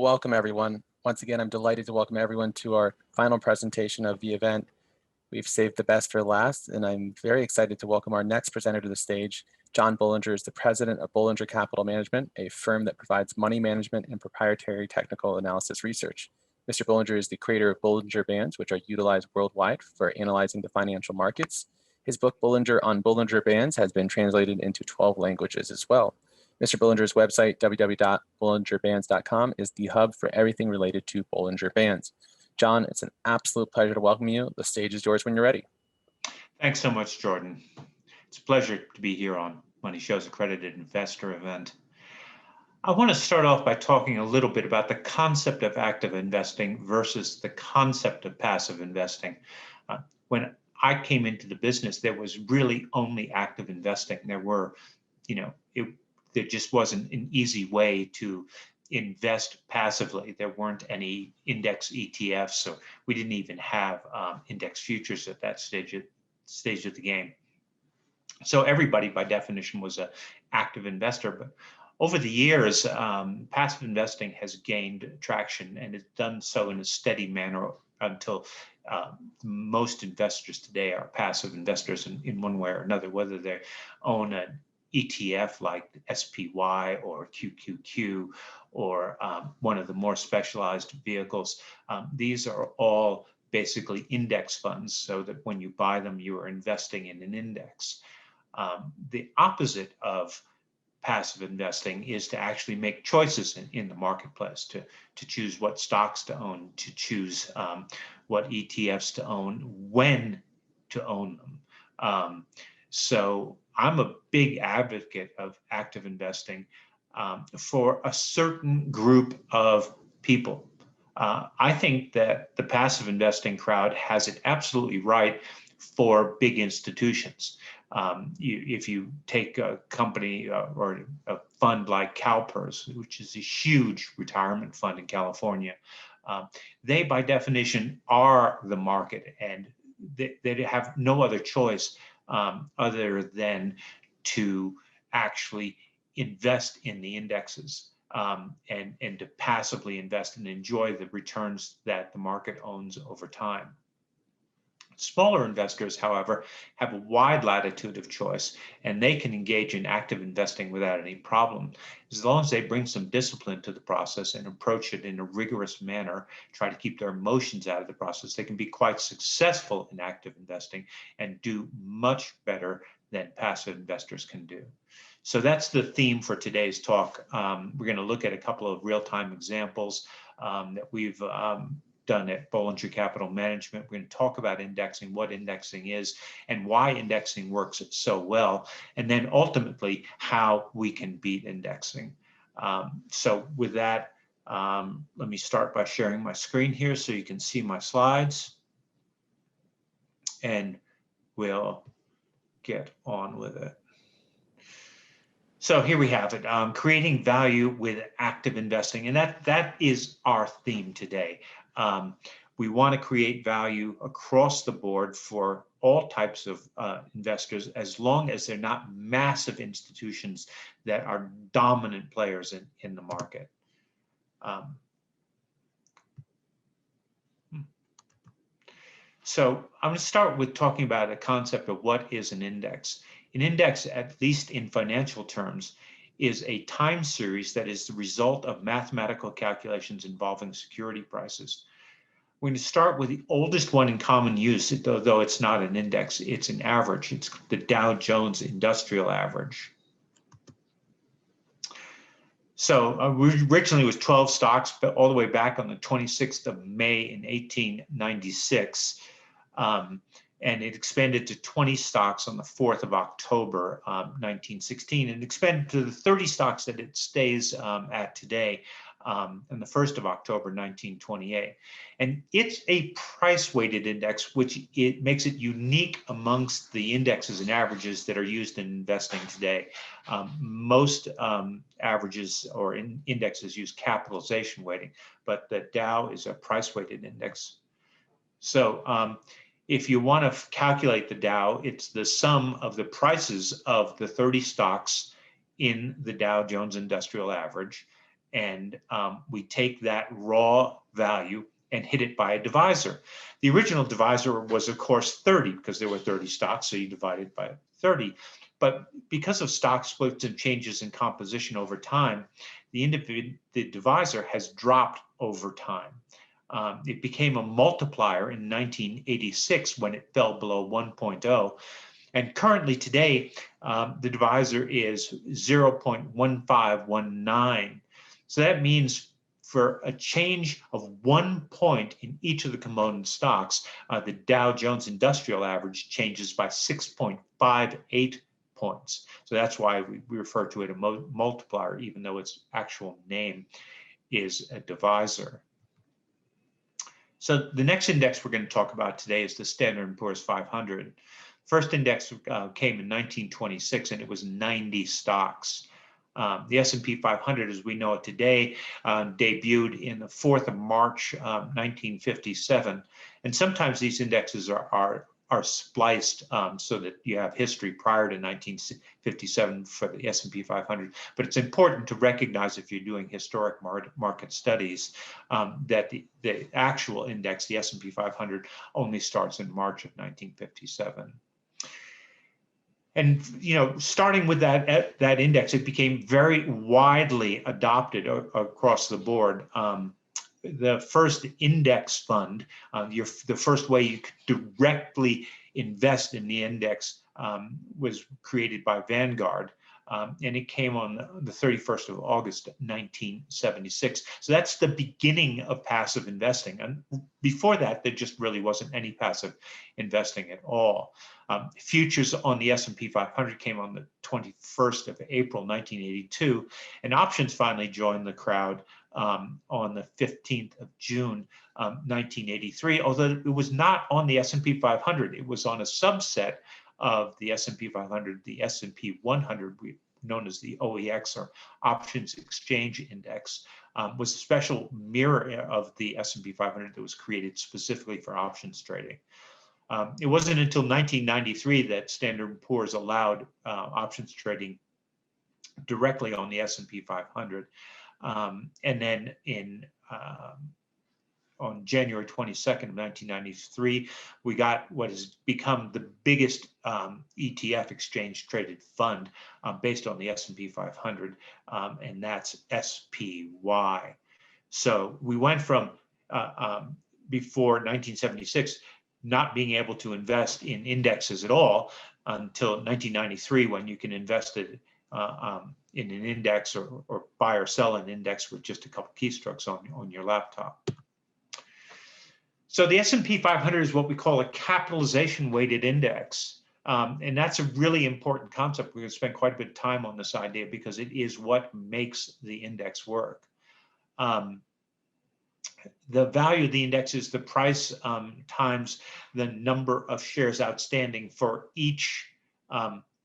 welcome everyone. Once again, I'm delighted to welcome everyone to our final presentation of the event. We've saved the best for last, and I'm very excited to welcome our next presenter to the stage. John Bollinger is the president of Bollinger Capital Management, a firm that provides money management and proprietary technical analysis research. Mr. Bollinger is the creator of Bollinger Bands, which are utilized worldwide for analyzing the financial markets. His book, Bollinger on Bollinger Bands, has been translated into 12 languages as well. Mr. Bollinger's website, www.bollingerbands.com, is the hub for everything related to Bollinger Bands. John, it's an absolute pleasure to welcome you. The stage is yours when you're ready. Thanks so much, Jordan. It's a pleasure to be here on MoneyShow's accredited investor event. I want to start off by talking a little bit about the concept of active investing versus the concept of passive investing. When I came into the business, there was really only active investing. There just wasn't an easy way to invest passively. There weren't any index ETFs, so we didn't even have index futures at that stage of the game. So everybody, by definition, was an active investor. But over the years, passive investing has gained traction, and it's done so in a steady manner until most investors today are passive investors in one way or another, whether they own an ETF like SPY or QQQ or one of the more specialized vehicles. These are all basically index funds, so that when you buy them, you are investing in an index. The opposite of passive investing is to actually make choices in the marketplace, to choose what stocks to own, to choose what ETFs to own, when to own them. So I'm a big advocate of active investing for a certain group of people. I think that the passive investing crowd has it absolutely right for big institutions. If you take a company or a fund like CalPERS, which is a huge retirement fund in California, they by definition are the market, and they have no other choice other than to actually invest in the indexes and to passively invest and enjoy the returns that the market owns over time. Smaller investors, however, have a wide latitude of choice, and they can engage in active investing without any problem. As long as they bring some discipline to the process and approach it in a rigorous manner, try to keep their emotions out of the process, they can be quite successful in active investing and do much better than passive investors can do. So that's the theme for today's talk. We're going to look at a couple of real-time examples that we've done at Bollinger Capital Management. We're going to talk about indexing, what indexing is, and why indexing works so well, and then ultimately how we can beat indexing. So with that, let me start by sharing my screen here so you can see my slides, and we'll get on with it. So here we have it, creating value with active investing, and that is our theme today. We want to create value across the board for all types of investors, as long as they're not massive institutions that are dominant players in the market. So I'm going to start with talking about the concept of what is an index. An index, at least in financial terms, is a time series that is the result of mathematical calculations involving security prices. We're going to start with the oldest one in common use, though it's not an index, it's an average. It's the Dow Jones Industrial Average. So originally it was 12 stocks, but all the way back on the 26th of May in 1896. And it expanded to 20 stocks on the 4th of October, 1916, and expanded to the 30 stocks that it stays at today on the 1st of October, 1928. And it's a price-weighted index, which it makes it unique amongst the indexes and averages that are used in investing today. Most averages or indexes use capitalization weighting, but the Dow is a price-weighted index. So if you want to calculate the Dow, it's the sum of the prices of the 30 stocks in the Dow Jones Industrial Average and we take that raw value and hit it by a divisor. The original divisor was, of course, 30 because there were 30 stocks, so you divide it by 30. But because of stock splits and changes in composition over time, the divisor has dropped over time. It became a multiplier in 1986 when it fell below 1.0. And currently today, the divisor is 0.1519. So that means for a change of 1 point in each of the component stocks, the Dow Jones Industrial Average changes by 6.58 points. So that's why we refer to it a multiplier, even though its actual name is a divisor. So the next index we're going to talk about today is the Standard & Poor's 500. First index came in 1926, and it was 90 stocks. The S&P 500, as we know it today, debuted in the 4th of March, 1957. And sometimes these indexes are spliced so that you have history prior to 1957 for the S&P 500. But it's important to recognize, if you're doing historic market studies, that the actual index, the S&P 500, only starts in March of 1957. And starting with that index, it became very widely adopted across the board. The first index fund, the first way you could directly invest in the index, was created by Vanguard, and it came on the 31st of August, 1976. So that's the beginning of passive investing. And before that, there just really wasn't any passive investing at all. Futures on the S&P 500 came on the 21st of April, 1982, and options finally joined the crowd on the 15th of June, 1983, although it was not on the S&P 500. It was on a subset of the S&P 500, the S&P 100, known as the OEX, or Options Exchange Index, was a special mirror of the S&P 500 that was created specifically for options trading. It wasn't until 1993 that Standard & Poor's allowed options trading directly on the S&P 500. And then on January 22nd of 1993, we got what has become the biggest ETF exchange traded fund based on the S&P 500, and that's SPY. So we went from before 1976 not being able to invest in indexes at all until 1993, when you can invest it in an index or buy or sell an index with just a couple keystrokes on your laptop. So the S&P 500 is what we call a capitalization weighted index. And that's a really important concept. We're going to spend quite a bit of time on this idea because it is what makes the index work. The value of the index is the price times the number of shares outstanding for each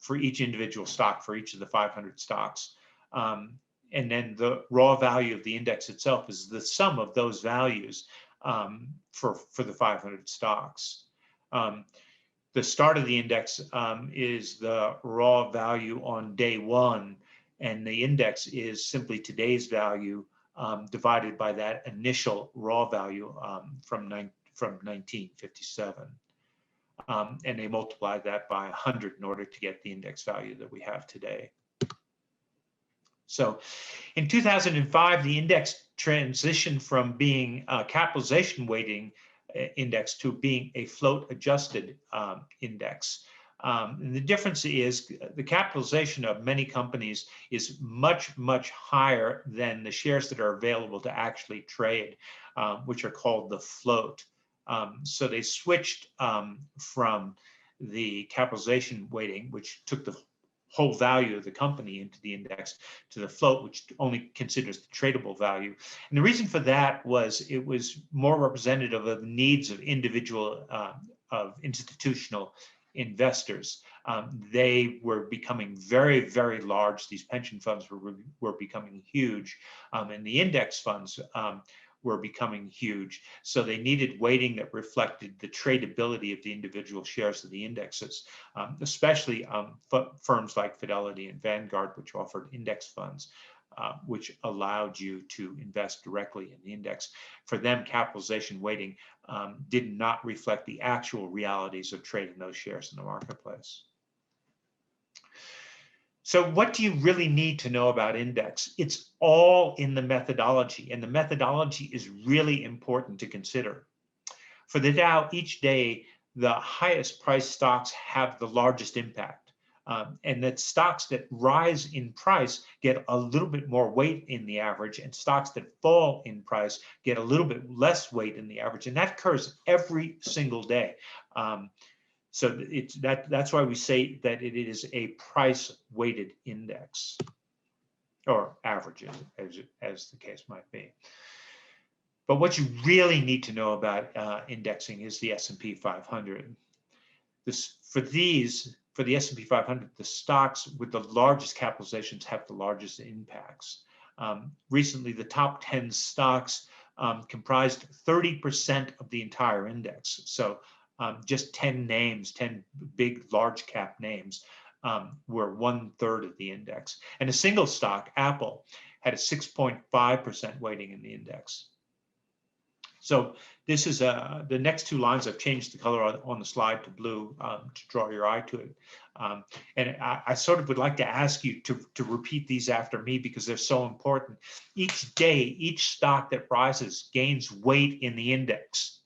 individual stock, for each of the 500 stocks. And then the raw value of the index itself is the sum of those values for the 500 stocks. The start of the index is the raw value on day one, and the index is simply today's value divided by that initial raw value from 1957. And they multiply that by 100 in order to get the index value that we have today. So in 2005, the index transitioned from being a capitalization weighting index to being a float adjusted index. And the difference is the capitalization of many companies is much, much higher than the shares that are available to actually trade, which are called the float. So they switched from the capitalization weighting, which took the whole value of the company into the index, to the float, which only considers the tradable value. And the reason for that was it was more representative of the needs of individual, of institutional investors. They were becoming very, very large. These pension funds were becoming huge, and the index funds were becoming huge. So they needed weighting that reflected the tradability of the individual shares of the indexes, especially firms like Fidelity and Vanguard, which offered index funds. which allowed you to invest directly in the index. For them, capitalization weighting did not reflect the actual realities of trading those shares in the marketplace. So what do you really need to know about index? It's all in the methodology, and the methodology is really important to consider. For the Dow, each day, the highest priced stocks have the largest impact. And that stocks that rise in price get a little bit more weight in the average, and stocks that fall in price get a little bit less weight in the average. And that occurs every single day. So that's why we say that it is a price-weighted index, or average, as the case might be. But what you really need to know about indexing is the S&P 500. For the S&P 500, the stocks with the largest capitalizations have the largest impacts. Recently, the top 10 stocks comprised 30% of the entire index. So just 10 names, 10 big large cap names were 1/3 of the index. And a single stock, Apple, had a 6.5% weighting in the index. So this is the next two lines. I've changed the color on the slide to blue to draw your eye to it. And I sort of would like to ask you to repeat these after me, because they're so important. Each day, each stock that rises gains weight in the index.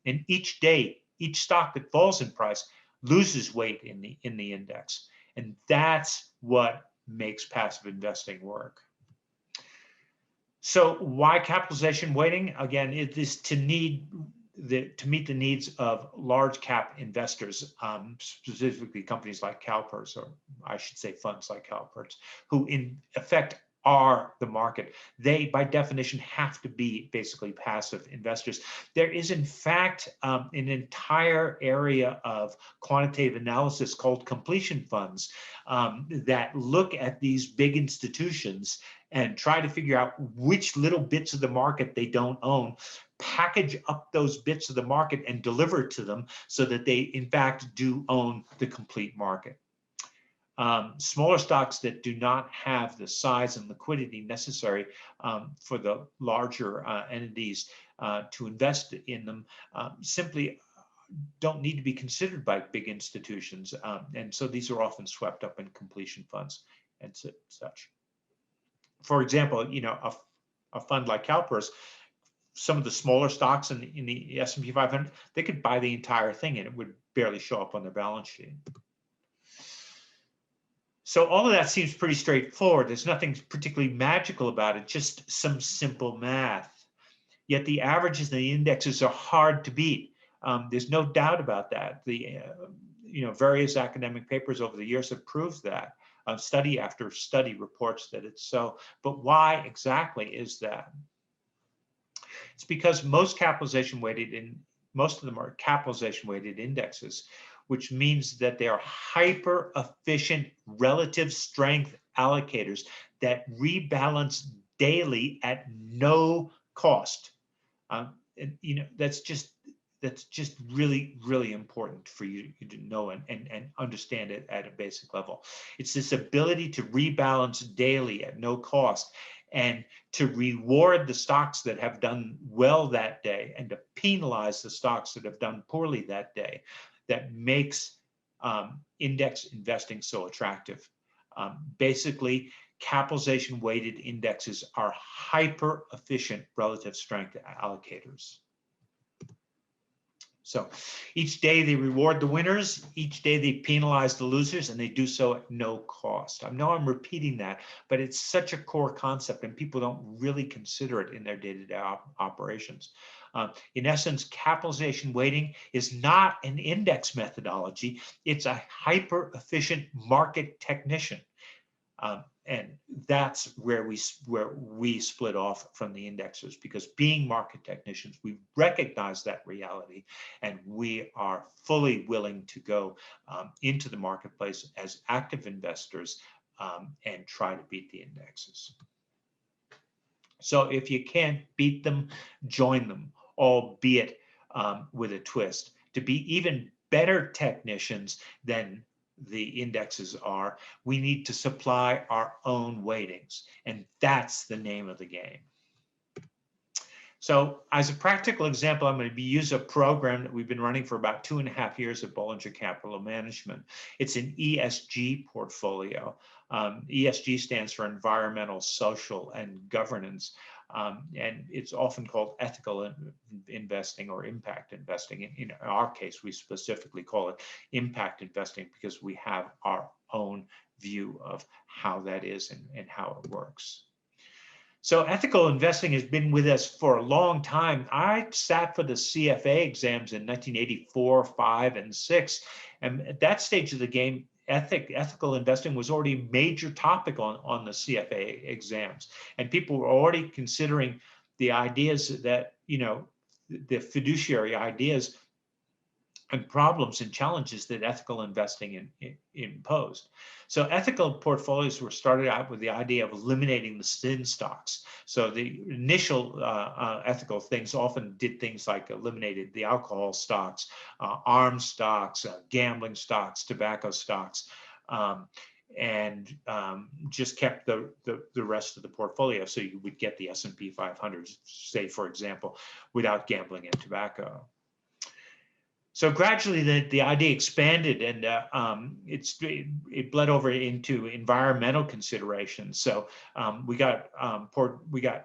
And each day, each stock that falls in price loses weight in the index. And that's what makes passive investing work. So why capitalization weighting? Again, it is to meet the needs of large cap investors, specifically companies like CalPERS, or I should say funds like CalPERS, who in effect are the market. They, by definition, have to be basically passive investors. There is, in fact, an entire area of quantitative analysis called completion funds that look at these big institutions and try to figure out which little bits of the market they don't own, package up those bits of the market and deliver it to them so that they, in fact, do own the complete market. Smaller stocks that do not have the size and liquidity necessary for the larger entities to invest in them simply don't need to be considered by big institutions. And so these are often swept up in completion funds and such. For example, a fund like CalPERS, some of the smaller stocks in the S&P 500, they could buy the entire thing and it would barely show up on their balance sheet. So all of that seems pretty straightforward. There's nothing particularly magical about it, just some simple math. Yet the averages and the indexes are hard to beat. There's no doubt about that. The various academic papers over the years have proved that. Study after study reports that it's so. But why exactly is that? It's because most of them are capitalization weighted indexes, which means that they are hyper efficient relative strength allocators that rebalance daily at no cost. That's just really, really important for you to know and understand it at a basic level. It's this ability to rebalance daily at no cost and to reward the stocks that have done well that day and to penalize the stocks that have done poorly that day that makes index investing so attractive. Basically, capitalization weighted indexes are hyper efficient relative strength allocators. So each day they reward the winners, each day they penalize the losers, and they do so at no cost. I know I'm repeating that, but it's such a core concept and people don't really consider it in their day-to-day operations. In essence, capitalization weighting is not an index methodology. It's a hyper-efficient market technician. And that's where we split off from the indexers, because being market technicians, we recognize that reality and we are fully willing to go into the marketplace as active investors and try to beat the indexes. So if you can't beat them, join them, albeit with a twist. To be even better technicians than the indexes are. We need to supply our own weightings, and that's the name of the game. So as a practical example, I'm going to use a program that we've been running for about 2.5 years at Bollinger Capital Management. It's an ESG portfolio. ESG stands for environmental, social, and governance. And it's often called ethical investing or impact investing. In our case, we specifically call it impact investing because we have our own view of how that is and how it works. So ethical investing has been with us for a long time. I sat for the CFA exams in 1984, 5, and 6. And at that stage of the game, ethical investing was already a major topic on the CFA exams. And people were already considering the ideas that, the fiduciary ideas and problems and challenges that ethical investing imposed. So ethical portfolios were started out with the idea of eliminating the sin stocks. So the initial ethical things often did things like eliminated the alcohol stocks, arms stocks, gambling stocks, tobacco stocks, and just kept the rest of the portfolio. So you would get the S&P 500, say, for example, without gambling and tobacco. So gradually, the idea expanded, and it bled over into environmental considerations. So we got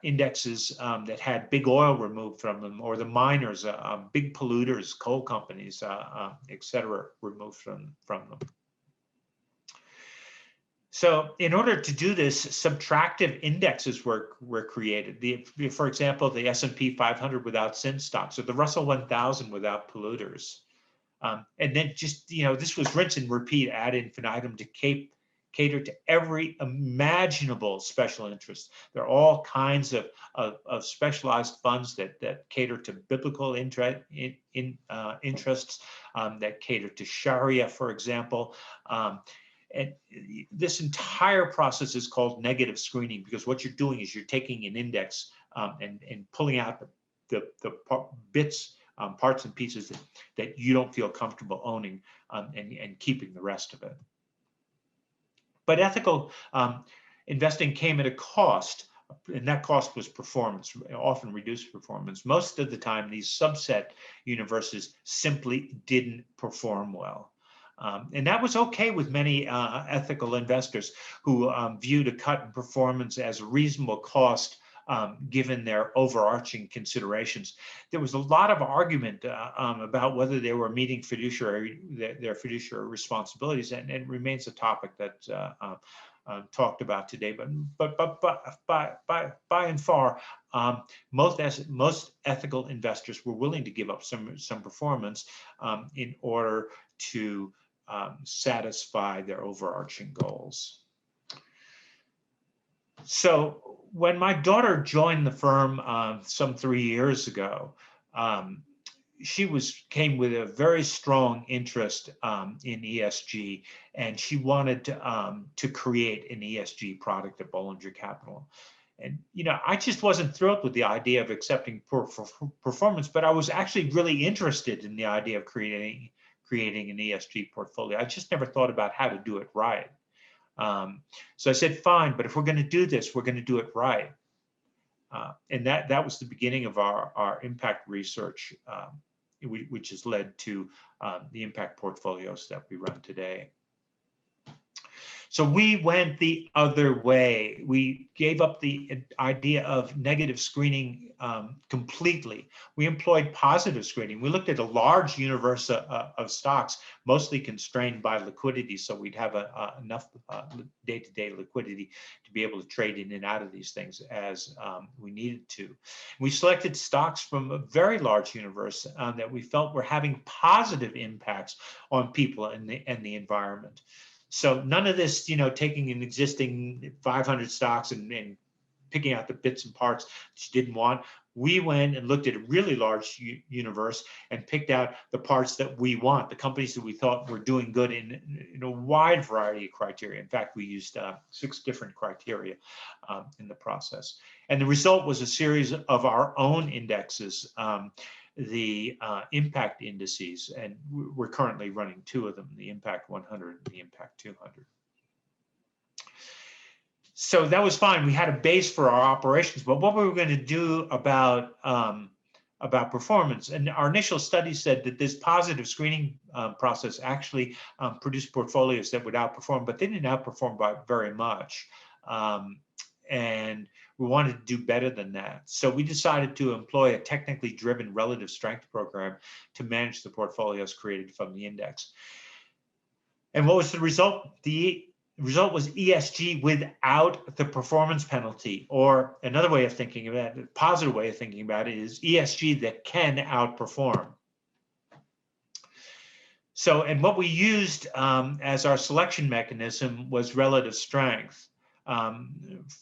indexes that had big oil removed from them, or the miners, big polluters, coal companies, et cetera, removed from them. So in order to do this, subtractive indexes were created. For example, the S&P 500 without sin stocks, or the Russell 1000 without polluters. And then just, this was rinse and repeat ad infinitum to cater to every imaginable special interest. There are all kinds of specialized funds that cater to biblical interests, that cater to Sharia, for example. And this entire process is called negative screening, because what you're doing is you're taking an index and pulling out the bits, parts and pieces that you don't feel comfortable owning, and keeping the rest of it. But ethical investing came at a cost, and that cost was performance, often reduced performance. Most of the time, these subset universes simply didn't perform well. And that was okay with many ethical investors who viewed a cut in performance as a reasonable cost given their overarching considerations. There was a lot of argument about whether they were meeting their fiduciary responsibilities, and it remains a topic that's talked about today. But by and far, most ethical investors were willing to give up some performance in order to satisfy their overarching goals. So when my daughter joined the firm some 3 years ago, she came with a very strong interest in ESG, and she wanted to create an ESG product at Bollinger Capital. And I just wasn't thrilled with the idea of accepting performance, but I was actually really interested in the idea of creating an ESG portfolio. I just never thought about how to do it right. So I said, fine, but if we're going to do this, we're going to do it right. And that was the beginning of our impact research, which has led to the impact portfolios that we run today. So we went the other way. We gave up the idea of negative screening completely. We employed positive screening. We looked at a large universe of stocks, mostly constrained by liquidity, so we'd have enough day-to-day liquidity to be able to trade in and out of these things as we needed to. We selected stocks from a very large universe that we felt were having positive impacts on people and the environment. So none of this, taking an existing 500 stocks and picking out the bits and parts that you didn't want. We went and looked at a really large universe and picked out the parts that we want, the companies that we thought were doing good in a wide variety of criteria. In fact, we used 6 different criteria in the process. And the result was a series of our own indexes the impact indices, and we're currently running two of them, the Impact 100 and the Impact 200. So that was fine. We had a base for our operations, but what we were going to do about performance, and our initial study said that this positive screening process actually produced portfolios that would outperform, but they didn't outperform by very much. And we wanted to do better than that. So we decided to employ a technically driven relative strength program to manage the portfolios created from the index. And what was the result? The result was ESG without the performance penalty, or another way of thinking about it, a positive way of thinking about it, is ESG that can outperform. So, and what we used as our selection mechanism was relative strength.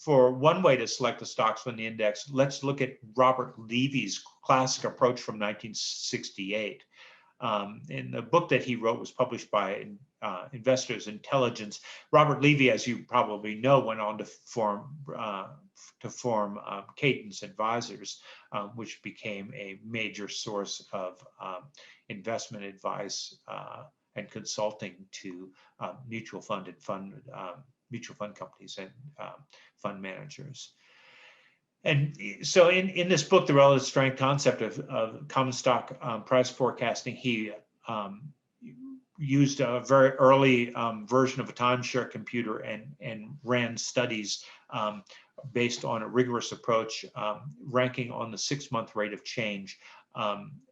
For one way to select the stocks from the index, let's look at Robert Levy's classic approach from 1968. In the book that he wrote was published by Investors Intelligence. Robert Levy, as you probably know, went on to form Cadence Advisors, which became a major source of investment advice and consulting to mutual fund companies and fund managers. And so in this book, the relative strength concept of common stock price forecasting, he used a very early version of a timeshare computer and ran studies based on a rigorous approach, ranking on the 6-month rate of change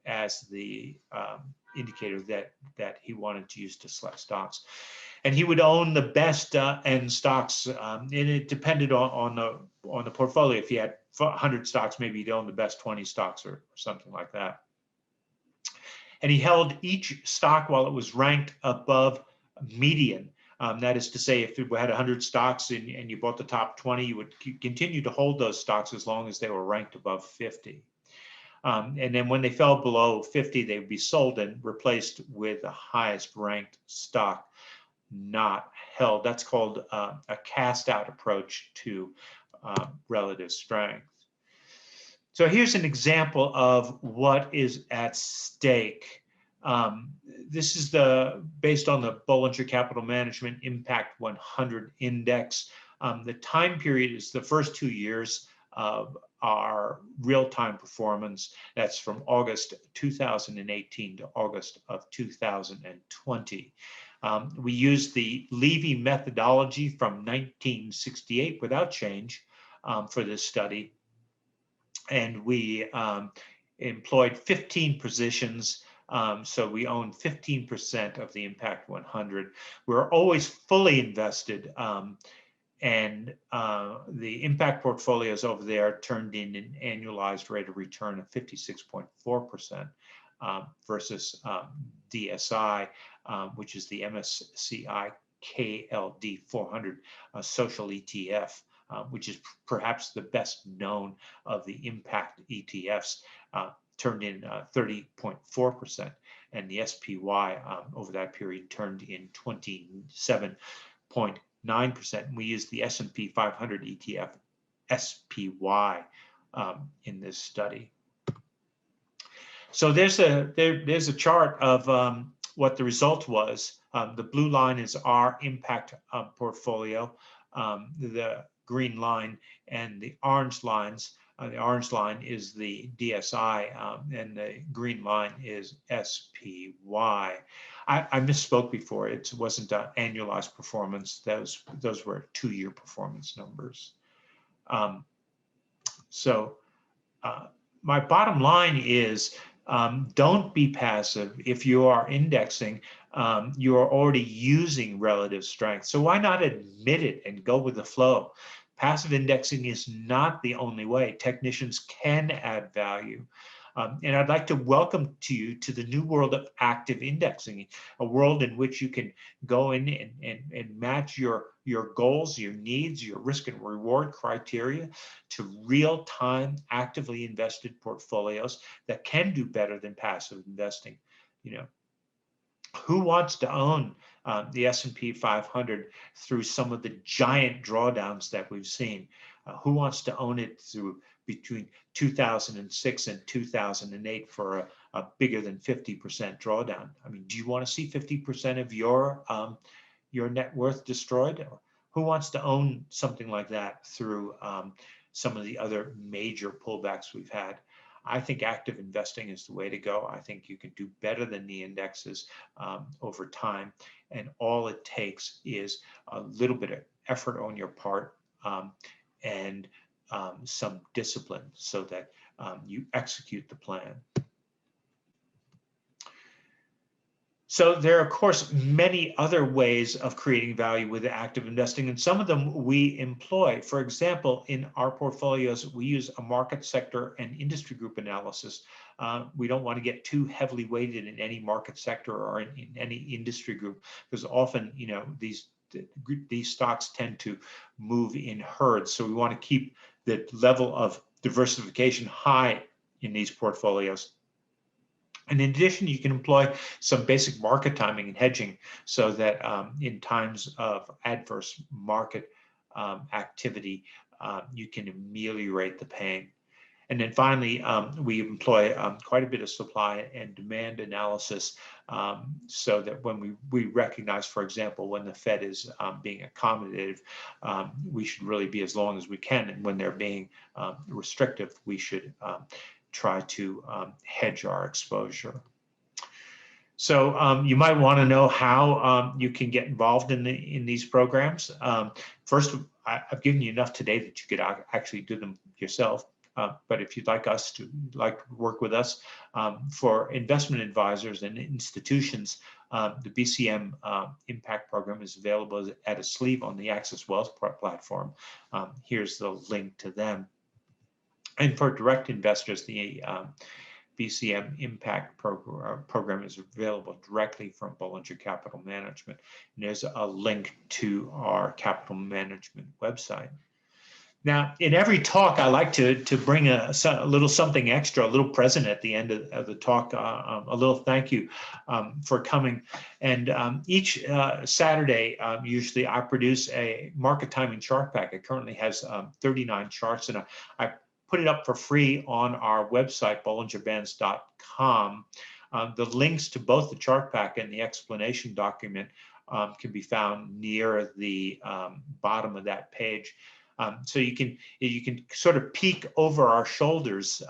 as the indicator that he wanted to use to select stocks. And he would own the best end stocks, and it depended on the portfolio. If he had 100 stocks, maybe he'd own the best 20 stocks or something like that. And he held each stock while it was ranked above median. That is to say, if you had 100 stocks and you bought the top 20, you would continue to hold those stocks as long as they were ranked above 50. And then when they fell below 50, they would be sold and replaced with the highest ranked stock not held. That's called a cast out approach to relative strength. So here's an example of what is at stake. This is based on the Bollinger Capital Management Impact 100 Index. The time period is the first 2 years of our real-time performance. That's from August 2018 to August of 2020. We used the Levy methodology from 1968 without change for this study. And we employed 15 positions. So we own 15% of the Impact 100. We're always fully invested. And the impact portfolios over there turned in an annualized rate of return of 56.4% versus DSI, which is the MSCI KLD 400 social ETF, which is perhaps the best known of the impact ETFs, turned in 30.4%, and the SPY over that period turned in 27.9%. We used the S&P 500 ETF SPY in this study. So there's a chart of what the result was. The blue line is our impact portfolio, the green line, and the orange lines. The orange line is the DSI, and the green line is SPY. I misspoke before. It wasn't annualized performance. Those were 2-year performance numbers. So my bottom line is, don't be passive. If you are indexing, you are already using relative strength. So why not admit it and go with the flow? Passive indexing is not the only way. Technicians can add value. And I'd like to welcome you to the new world of active indexing, a world in which you can go in and match your goals, your needs, your risk and reward criteria to real-time actively invested portfolios that can do better than passive investing. You know, who wants to own the S&P 500 through some of the giant drawdowns that we've seen? Who wants to own it through between 2006 and 2008 for a bigger than 50% drawdown. I mean, do you want to see 50% of your net worth destroyed? Who wants to own something like that through some of the other major pullbacks we've had? I think active investing is the way to go. I think you can do better than the indexes over time. And all it takes is a little bit of effort on your part and some discipline so that you execute the plan. So there are, of course, many other ways of creating value with active investing, and some of them we employ. For example, in our portfolios, we use a market sector and industry group analysis. We don't want to get too heavily weighted in any market sector or in any industry group, because often, you know, these stocks tend to move in herds. So we want to keep the level of diversification high in these portfolios. And in addition, you can employ some basic market timing and hedging so that in times of adverse market activity, you can ameliorate the pain. And then finally, we employ quite a bit of supply and demand analysis so that when we recognize, for example, when the Fed is being accommodative, we should really be as long as we can. And when they're being restrictive, we should try to hedge our exposure. So you might want to know how you can get involved in these programs. First, I've given you enough today that you could actually do them yourself. But if you'd like to work with us, for investment advisors and institutions, the BCM Impact Program is available at a sleeve on the Access Wealth platform. Here's the link to them. And for direct investors, the BCM Impact Program is available directly from Bollinger Capital Management. And there's a link to our capital management website. Now, in every talk, I like to bring a little something extra, a little present at the end of the talk, a little thank you for coming. And each Saturday, usually I produce a market timing chart pack. It currently has 39 charts, and I put it up for free on our website, bollingerbands.com. The links to both the chart pack and the explanation document can be found near the bottom of that page. So you can sort of peek over our shoulders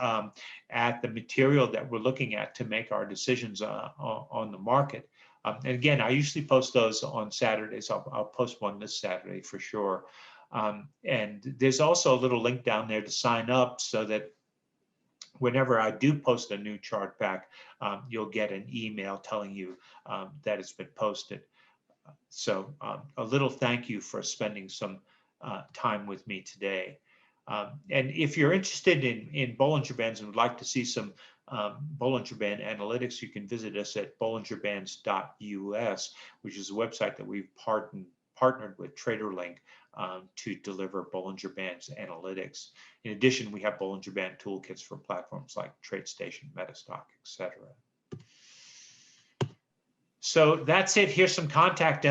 at the material that we're looking at to make our decisions on the market. And again, I usually post those on Saturdays. I'll post one this Saturday for sure. And there's also a little link down there to sign up so that whenever I do post a new chart pack, you'll get an email telling you that it's been posted. So a little thank you for spending some time with me today. And if you're interested in Bollinger Bands and would like to see some Bollinger Band analytics, you can visit us at bollingerbands.us, which is a website that we've partnered with TraderLink to deliver Bollinger Bands analytics. In addition, we have Bollinger Band toolkits for platforms like TradeStation, Metastock, etc. So that's it. Here's some contact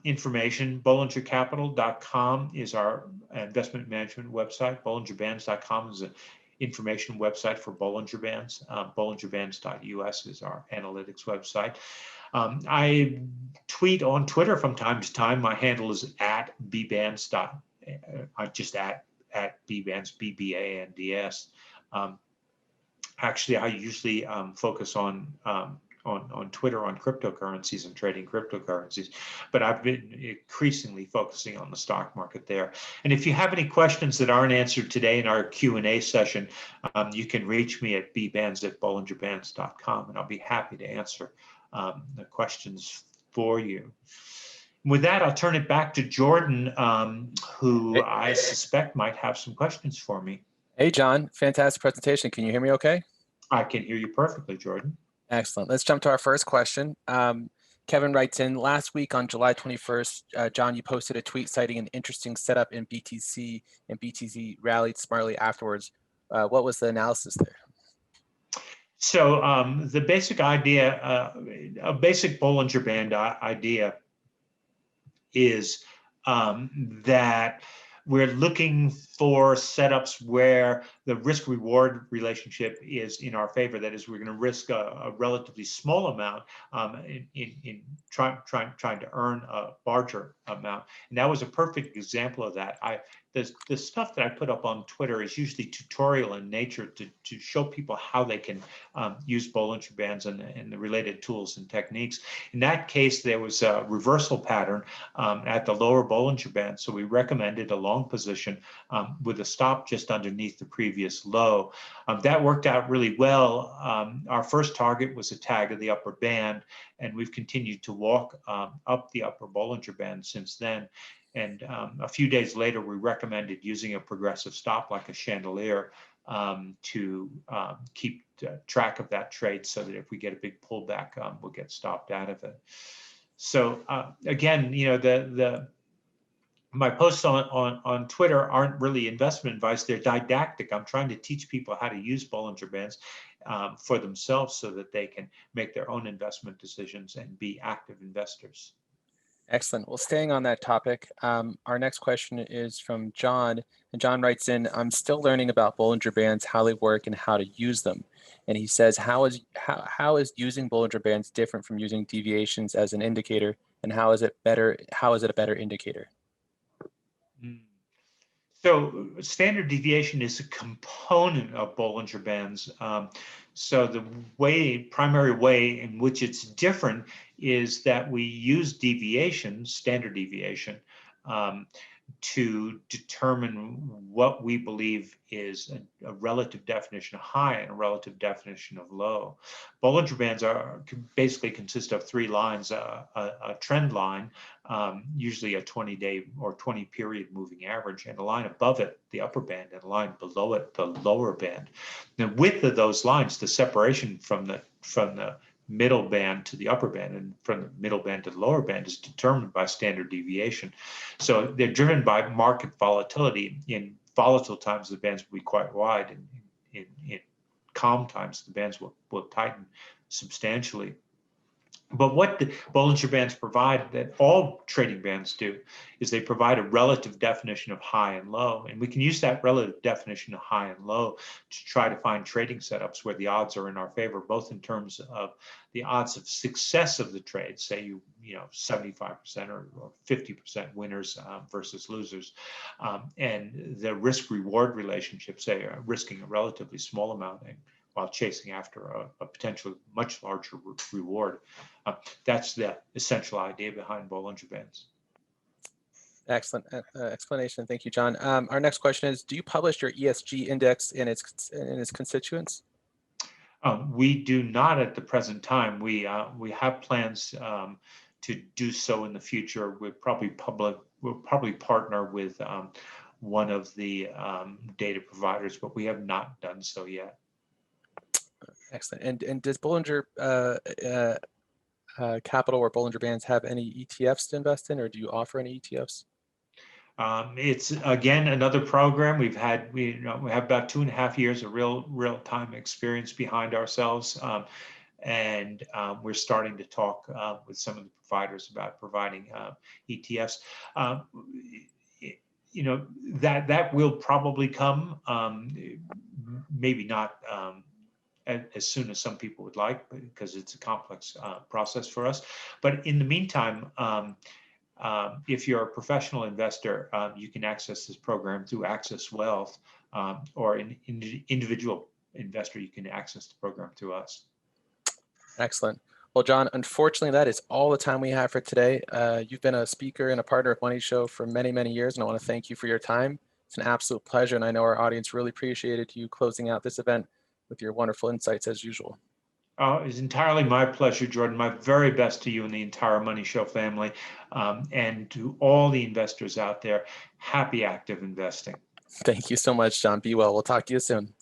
information. BollingerCapital.com is our investment management website. BollingerBands.com is an information website for Bollinger Bands. BollingerBands.us is our analytics website. I tweet on Twitter from time to time. My handle is @bbands. Just at bbands, BBANDS. Actually, I usually focus on Twitter on cryptocurrencies and trading cryptocurrencies, but I've been increasingly focusing on the stock market there. And if you have any questions that aren't answered today in our Q&A session, you can reach me at bbands@bollingerbands.com, and I'll be happy to answer the questions for you. With that, I'll turn it back to Jordan, who I suspect might have some questions for me. Hey, John, fantastic presentation. Can you hear me okay? I can hear you perfectly, Jordan. Excellent. Let's jump to our first question. Kevin writes in, last week on July 21st, John, you posted a tweet citing an interesting setup in BTC, and BTC rallied smartly afterwards. What was the analysis there? So the basic idea, a basic Bollinger Band idea is that we're looking for setups where the risk reward relationship is in our favor. That is, we're going to risk a relatively small amount in trying to earn a larger amount. And that was a perfect example of that. The stuff that I put up on Twitter is usually tutorial in nature to show people how they can use Bollinger Bands and the related tools and techniques. In that case, there was a reversal pattern at the lower Bollinger Band. So we recommended a long position with a stop just underneath the previous low. That worked out really well. Our first target was a tag of the upper band, and we've continued to walk up the upper Bollinger Band since then. And a few days later, we recommended using a progressive stop like a chandelier to keep track of that trade, so that if we get a big pullback, we'll get stopped out of it. So again, my posts on Twitter aren't really investment advice. They're didactic. I'm trying to teach people how to use Bollinger Bands for themselves so that they can make their own investment decisions and be active investors. Excellent. Well, staying on that topic, our next question is from John. And John writes in, I'm still learning about Bollinger Bands, how they work and how to use them. And he says, how is using Bollinger Bands different from using deviations as an indicator? And how is it a better indicator? So standard deviation is a component of Bollinger Bands. So the primary way in which it's different is that we use deviation, standard deviation, to determine what we believe is a relative definition of high and a relative definition of low. Bollinger Bands basically consist of three lines: a trend line, usually a 20-day or 20 period moving average, and a line above it, the upper band, and a line below it, the lower band. The width of those lines, the separation from the middle band to the upper band and from the middle band to the lower band, is determined by standard deviation. So they're driven by market volatility. In volatile times, the bands will be quite wide, and in calm times, the bands will tighten substantially. But what the Bollinger Bands provide, that all trading bands do, is they provide a relative definition of high and low. And we can use that relative definition of high and low to try to find trading setups where the odds are in our favor, both in terms of the odds of success of the trade, say 75% or 50% winners versus losers, and the risk-reward relationship, say risking a relatively small amount while chasing after a potentially much larger reward. That's the essential idea behind Bollinger Bands. Excellent explanation. Thank you, John. Our next question is, do you publish your ESG index and its constituents? We do not at the present time. We have plans to do so in the future. We'll probably partner with one of the data providers, but we have not done so yet. Excellent. And does Bollinger Capital or Bollinger Bands have any ETFs to invest in, or do you offer any ETFs? It's again another program. We have about 2.5 years of real time experience behind ourselves, and we're starting to talk with some of the providers about providing ETFs. That will probably come, maybe not as soon as some people would like, because it's a complex process for us. But in the meantime, if you're a professional investor, you can access this program through Access Wealth, or an individual investor, you can access the program through us. Excellent. Well, John, unfortunately, that is all the time we have for today. You've been a speaker and a partner of MoneyShow for many, many years, and I want to thank you for your time. It's an absolute pleasure, and I know our audience really appreciated you closing out this event with your wonderful insights as usual. It's entirely my pleasure, Jordan. My very best to you and the entire MoneyShow family, and to all the investors out there. Happy active investing. Thank you so much, John. Be well. We'll talk to you soon.